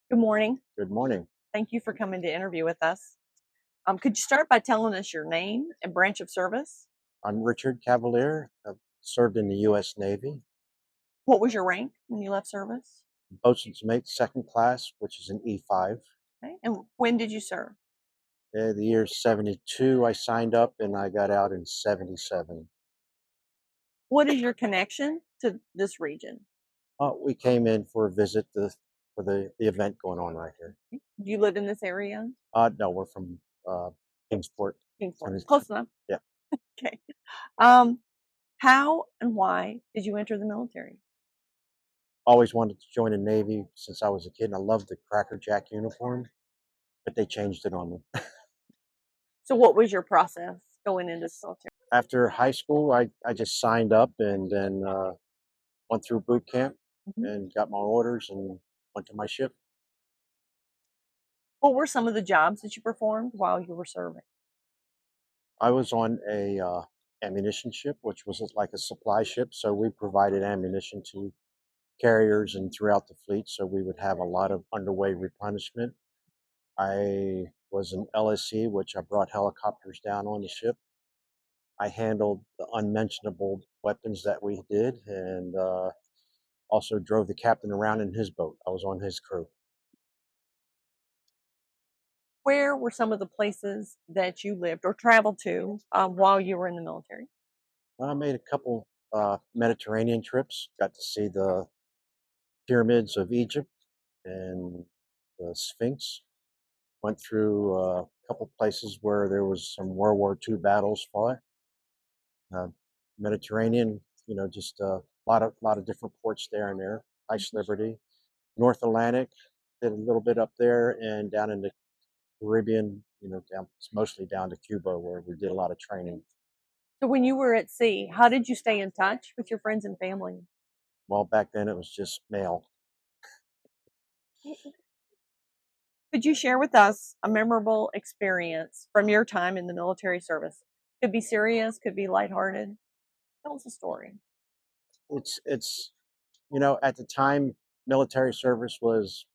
Good morning. Good morning. Thank you for coming to interview with us. Could you start by telling us your name and branch of service? I'm Richard Cavalier. I've served in the U.S. Navy, What was your rank when you left service? boatswain's mate, second class, which is an E5. Okay. And when did you serve? The year 72, I signed up and I got out in 77. What is your connection to this region? We came in for a visit for the event going on right here. Do you live in this area? No, we're from Kingsport, Kingsport. Tennessee. Close enough. Yeah, Okay. Um, how and why did you enter the military? always wanted to join the Navy since I was a kid, and I loved the Cracker Jack uniform, but they changed it on me. So, what was your process going into the military? After high school, I just signed up and then went through boot camp Mhm. and got my orders and went to my ship. What were some of the jobs that you performed while you were serving? I was on a ammunition ship, which was like a supply ship. So we provided ammunition to carriers and throughout the fleet. So we would have a lot of underway replenishment. I was an LSE, which I brought helicopters down on the ship. I handled the unmentionable weapons that we did and also drove the captain around in his boat. I was on his crew. Where were some of the places that you lived or traveled to while you were in the military? I made a couple Mediterranean trips, got to see the pyramids of Egypt and the Sphinx. Went through a couple places where there was some World War II battles fought. Uh, Mediterranean, just a lot of different ports there and there. Ice Liberty, North Atlantic, did a little bit up there, and down in the Caribbean. Down it's mostly down to Cuba where we did a lot of training. So when you were at sea, how did you stay in touch with your friends and family? Well, back then it was just mail. Could you share with us a memorable experience from your time in the military service? Could be serious, could be lighthearted. Tell us a story. It's at the time military service was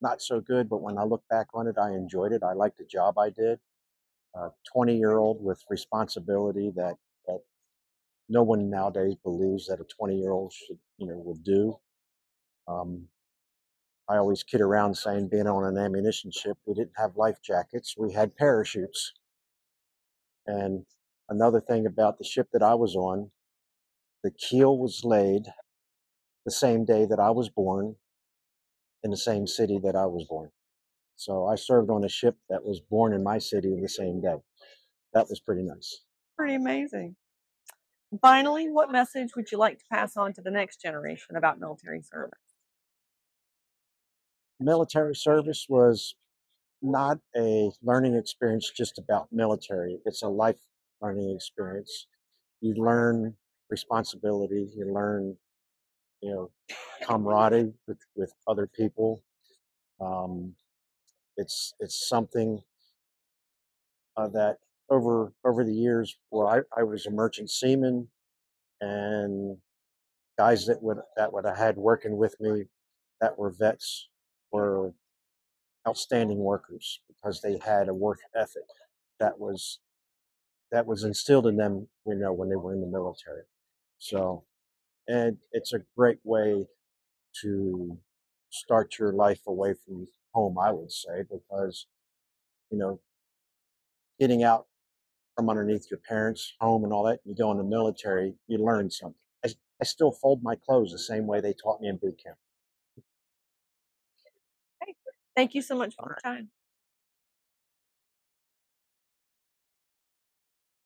not so good, but when I look back on it, I enjoyed it. I liked the job I did. 20-year-old with responsibility that no one nowadays believes that a 20-year-old should would do. Um, I always kid around saying being on an ammunition ship, we didn't have life jackets, we had parachutes. And another thing about the ship that I was on, the keel was laid the same day that I was born in the same city that I was born. So I served on a ship that was born in my city the same day. That was pretty nice. Pretty amazing. Finally, what message would you like to pass on to the next generation about military service? Military service was not a learning experience just about military. It's a life learning experience. You learn responsibility. You learn, you know, camaraderie with other people. Um, it's something that over the years, well, I was a merchant seaman, and guys that would have had working with me that were vets were outstanding workers because they had a work ethic that was that was instilled in them, when they were in the military. So, and it's a great way to start your life away from home, I would say, because, you know, getting out from underneath your parents' home and all that, you go in the military, you learn something. I still fold my clothes the same way they taught me in boot camp. Okay. Thank you so much for All your right. time.